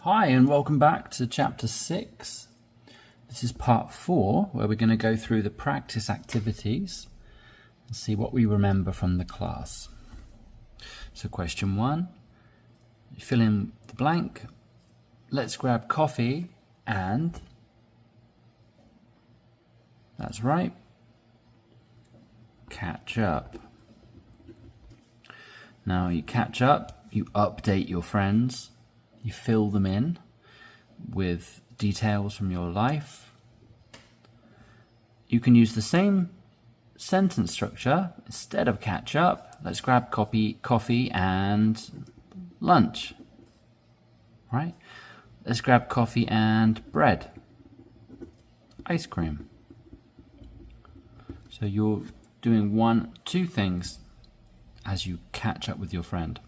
Hi and welcome back to chapter 6. This is part 4 where we're going to go through the practice activities and see what we remember from the class. So question 1, you fill in the blank. Let's grab coffee and, that's right, catch up. Now you catch up, you update your friends. You fill them in with details from your life. You can use the same sentence structure. Instead of catch up, let's grab coffee and lunch. Right? Let's grab coffee and bread. Ice cream. So you're doing two things as you catch up with your friend.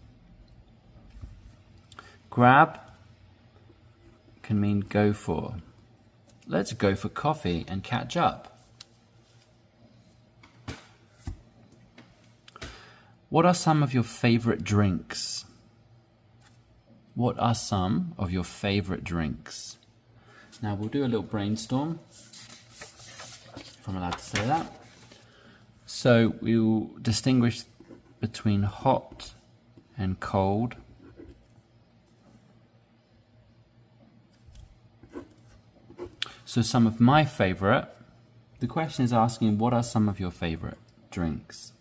Grab can mean go for. Let's go for coffee and catch up. What are some of your favorite drinks? What are some of your favorite drinks? Now we'll do a little brainstorm, if I'm allowed to say that. So we'll distinguish between hot and cold. So some of my favorite, the question is asking what are some of your favorite drinks?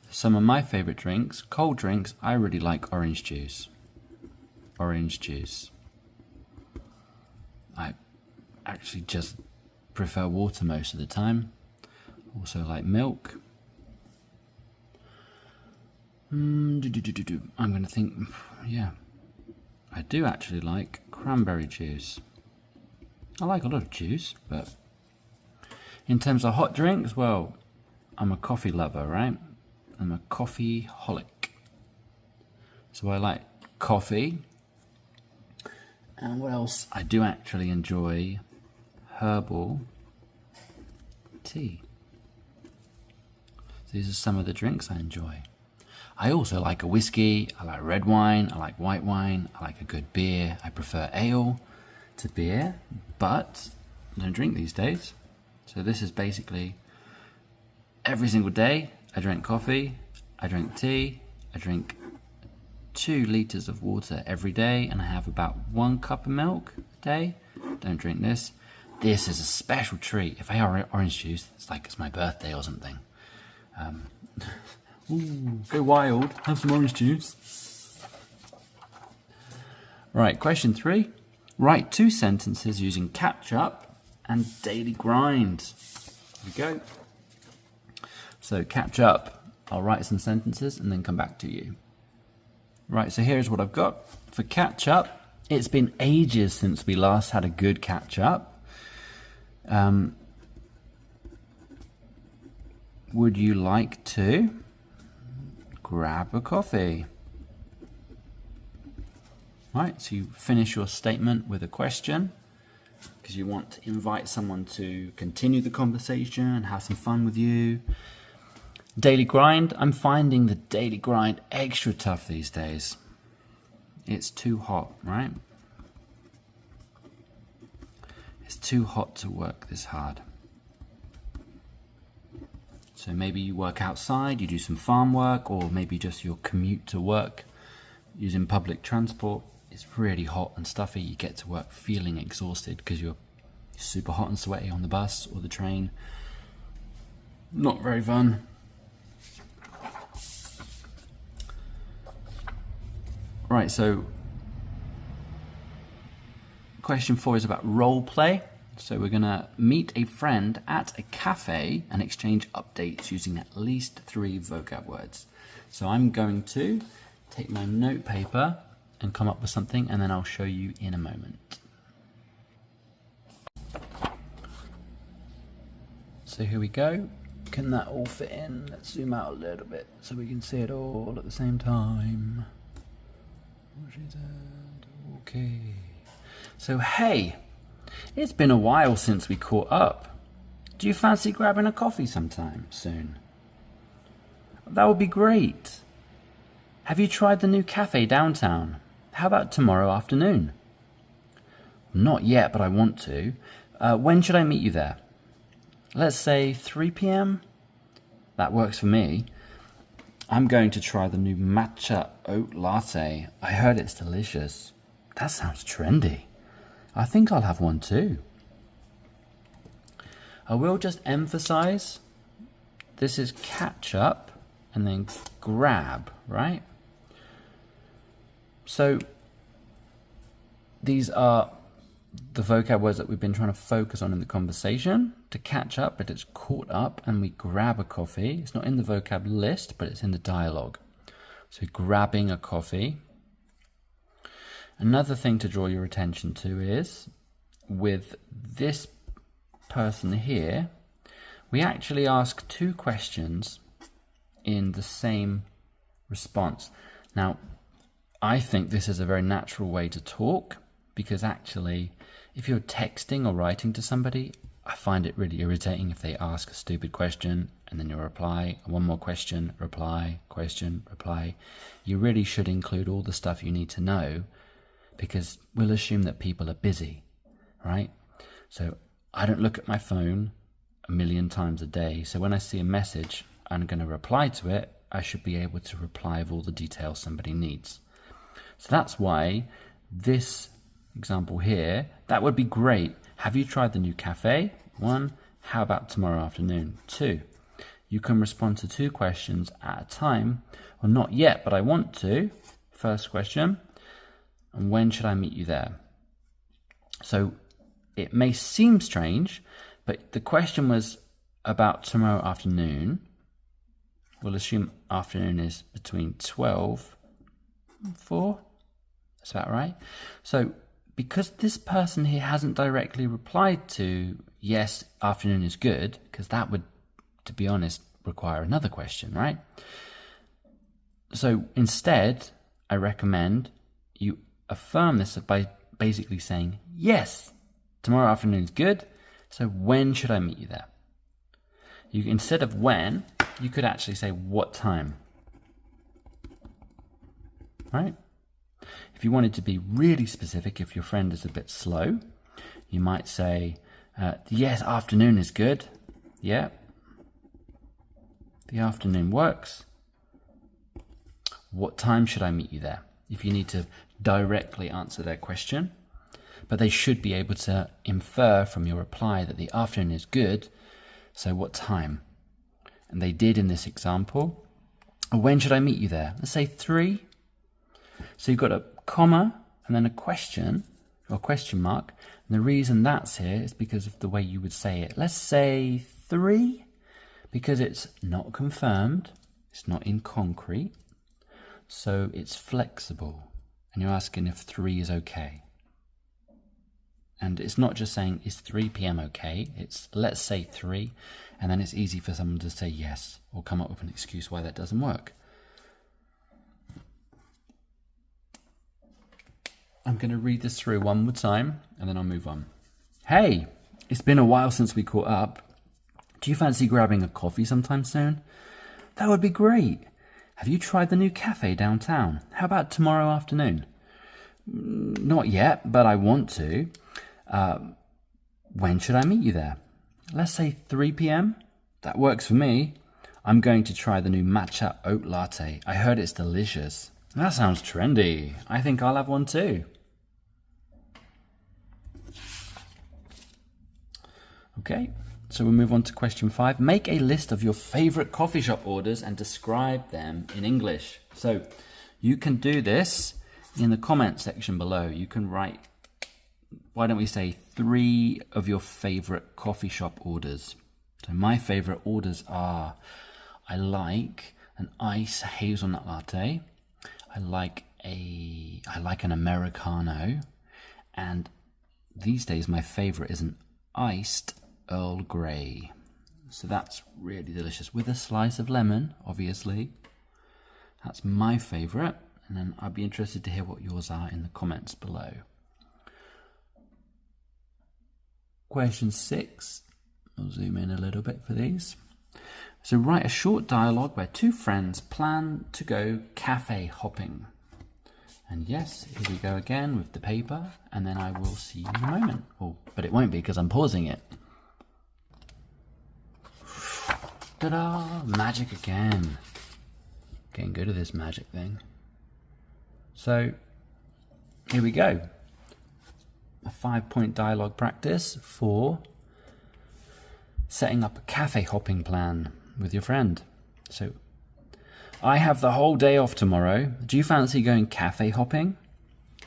Some of my favorite drinks, cold drinks, I really like orange juice. Orange juice. I actually just prefer water most of the time. Also like milk. I'm going to think, yeah, I do actually like cranberry juice. I like a lot of juice, but in terms of hot drinks, well, I'm a coffee lover, right? I'm a coffee-holic. So I like coffee. And what else? I do actually enjoy herbal tea. These are some of the drinks I enjoy. I also like a whiskey, I like red wine, I like white wine, I like a good beer. I prefer ale to beer, but I don't drink these days. So this is basically every single day I drink coffee, I drink tea, I drink 2 liters of water every day, and I have about 1 cup of milk a day. Don't drink this. This is a special treat. If I have orange juice, it's like it's my birthday or something. Ooh, go wild, have some orange juice. Right, question 3. Write 2 sentences using catch up and daily grind. Here we go. So catch up, I'll write some sentences and then come back to you. Right, so here's what I've got. For catch up, it's been ages since we last had a good catch up. Would you like to grab a coffee? Right, so you finish your statement with a question because you want to invite someone to continue the conversation and have some fun with you. Daily grind, I'm finding the daily grind extra tough these days. It's too hot, right? It's too hot to work this hard. So maybe you work outside, you do some farm work, or maybe just your commute to work using public transport. It's really hot and stuffy. You get to work feeling exhausted because you're super hot and sweaty on the bus or the train. Not very fun. Right, so question 4 is about role play. So we're going to meet a friend at a cafe and exchange updates using at least 3 vocab words. So I'm going to take my note paper and come up with something, and then I'll show you in a moment. So here we go. Can that all fit in? Let's zoom out a little bit so we can see it all at the same time. What she said. Okay. So hey, it's been a while since we caught up. Do you fancy grabbing a coffee sometime soon? That would be great. Have you tried the new cafe downtown? How about tomorrow afternoon? Not yet, but I want to. When should I meet you there? Let's say 3 p.m. That works for me. I'm going to try the new matcha oat latte. I heard it's delicious. That sounds trendy. I think I'll have one too. I will just emphasize this is catch up and then grab, right? So these are the vocab words that we've been trying to focus on in the conversation. To catch up, but it's caught up, and we grab a coffee. It's not in the vocab list, but it's in the dialogue. So grabbing a coffee. Another thing to draw your attention to is with this person here, we actually ask two questions in the same response. Now, I think this is a very natural way to talk, because actually, if you're texting or writing to somebody, I find it really irritating if they ask a stupid question and then you reply, one more question, reply, question, reply. You really should include all the stuff you need to know, because we'll assume that people are busy, right? So I don't look at my phone a million times a day. So when I see a message, I'm going to reply to it. I should be able to reply with all the details somebody needs. So that's why this example here, that would be great. Have you tried the new cafe? 1. How about tomorrow afternoon? 2. You can respond to 2 questions at a time. Well, not yet, but I want to. First question. And when should I meet you there? So it may seem strange, but the question was about tomorrow afternoon. We'll assume afternoon is between 12 and 4. That's about right. So because this person here hasn't directly replied to, yes, afternoon is good, because that would, to be honest, require another question, right? So instead, I recommend you affirm this by basically saying, yes, tomorrow afternoon is good, so when should I meet you there? You, instead of when, you could actually say what time, right? If you wanted to be really specific, if your friend is a bit slow, you might say, yes, afternoon is good. Yeah, the afternoon works. What time should I meet you there? If you need to directly answer their question, but they should be able to infer from your reply that the afternoon is good, so what time? And they did in this example. When should I meet you there? Let's say 3. So you've got a comma and then a question or question mark. And the reason that's here is because of the way you would say it. Let's say 3, because it's not confirmed, it's not in concrete, so it's flexible. And you're asking if 3 is okay. And it's not just saying, is 3 p.m. okay? It's let's say 3, and then it's easy for someone to say yes or come up with an excuse why that doesn't work. I'm going to read this through one more time, and then I'll move on. Hey, it's been a while since we caught up. Do you fancy grabbing a coffee sometime soon? That would be great. Have you tried the new cafe downtown? How about tomorrow afternoon? Not yet, but I want to. When should I meet you there? Let's say 3 p.m. That works for me. I'm going to try the new matcha oat latte. I heard it's delicious. That sounds trendy. I think I'll have one too. Okay, so we'll move on to question 5. Make a list of your favorite coffee shop orders and describe them in English. So you can do this in the comment section below. You can write, why don't we say 3 of your favorite coffee shop orders. So my favorite orders are, I like an iced hazelnut latte. I like an Americano, and these days my favorite is an iced Earl Grey. So that's really delicious with a slice of lemon, obviously. That's my favorite, and then I'd be interested to hear what yours are in the comments below. Question 6. I'll zoom in a little bit for these. So write a short dialogue where 2 friends plan to go cafe hopping. And yes, here we go again with the paper, and then I will see you in a moment. Oh, but it won't be because I'm pausing it. Ta-da! Magic again. Getting good at this magic thing. So, here we go. A 5-point dialogue practice for setting up a cafe hopping plan with your friend. So, I have the whole day off tomorrow. Do you fancy going cafe hopping?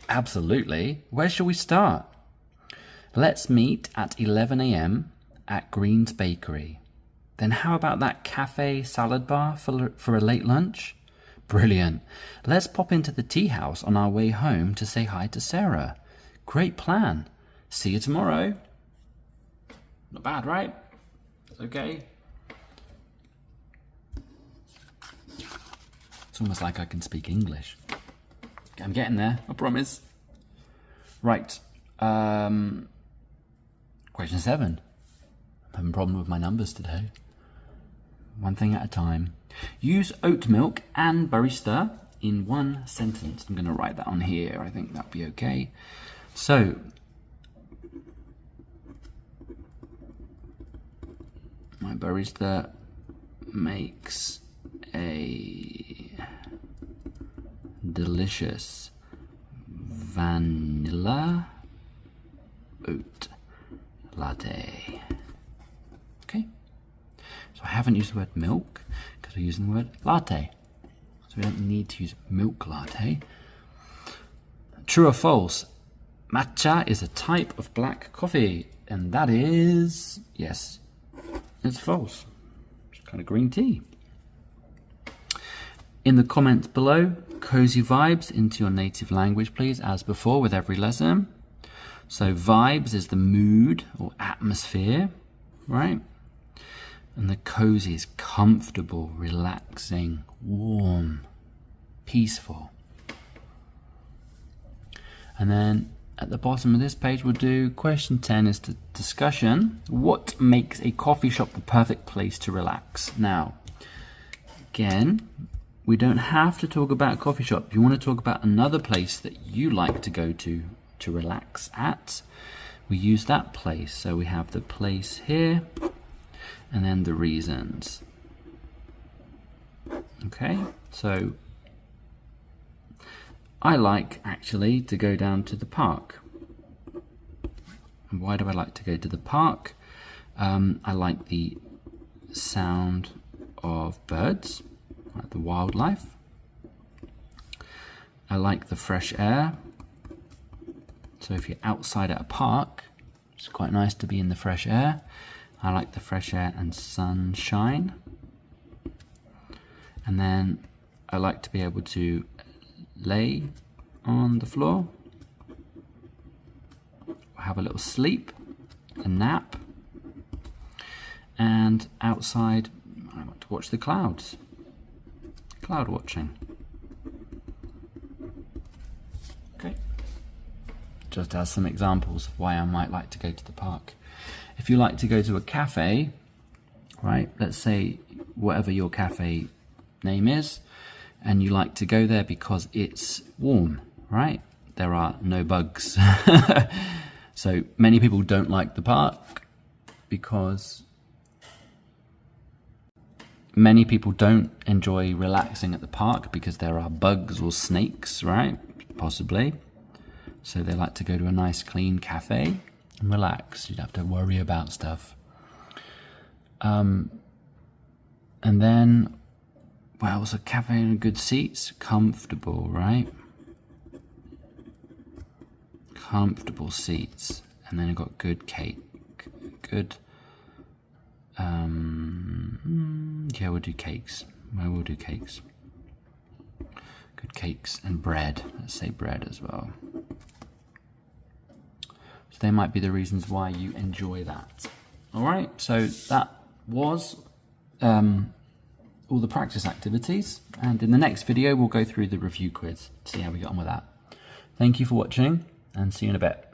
Absolutely. Where shall we start? Let's meet at 11 a.m. at Green's Bakery. Then how about that cafe salad bar for a late lunch? Brilliant. Let's pop into the tea house on our way home to say hi to Sarah. Great plan. See you tomorrow. Not bad, right? It's okay. It's almost like I can speak English. I'm getting there, I promise. Right. Question 7. I'm having a problem with my numbers today. One thing at a time. Use oat milk and barista in one sentence. I'm going to write that on here. I think that'll be okay. So, my barista makes a delicious vanilla oat latte. Okay. So I haven't used the word milk because we're using the word latte. So we don't need to use milk latte. True or false? Matcha is a type of black coffee, and that is, yes, it's false. It's kind of green tea. In the comments below, cozy vibes into your native language, please, as before with every lesson. So vibes is the mood or atmosphere, right? And the cozy is comfortable, relaxing, warm, peaceful. And then at the bottom of this page, we'll do question 10 is the discussion. What makes a coffee shop the perfect place to relax? Now, again, we don't have to talk about a coffee shop. If you want to talk about another place that you like to go to relax at, we use that place. So we have the place here, and then the reasons. Okay, so I like actually to go down to the park. And why do I like to go to the park? I like the sound of birds, like the wildlife. I like the fresh air. So if you're outside at a park, it's quite nice to be in the fresh air. I like the fresh air and sunshine. And then I like to be able to lay on the floor, have a little sleep, a nap, and outside I like to watch the clouds. Cloud watching. Okay. Just as some examples of why I might like to go to the park. If you like to go to a cafe, right, let's say whatever your cafe name is, and you like to go there because it's warm, right? There are no bugs. So many people don't like the park because many people don't enjoy relaxing at the park because there are bugs or snakes, right? Possibly. So they like to go to a nice clean cafe and relax. You don't have to worry about stuff. And then, well, it's a cafe and good seats. Comfortable, right? Comfortable seats. And then you've got good cake. Good. Yeah, we'll do cakes. We'll do cakes. Good cakes and bread. Let's say bread as well. So they might be the reasons why you enjoy that. All right, so that was all the practice activities. And in the next video, we'll go through the review quiz to see how we get on with that. Thank you for watching, and see you in a bit.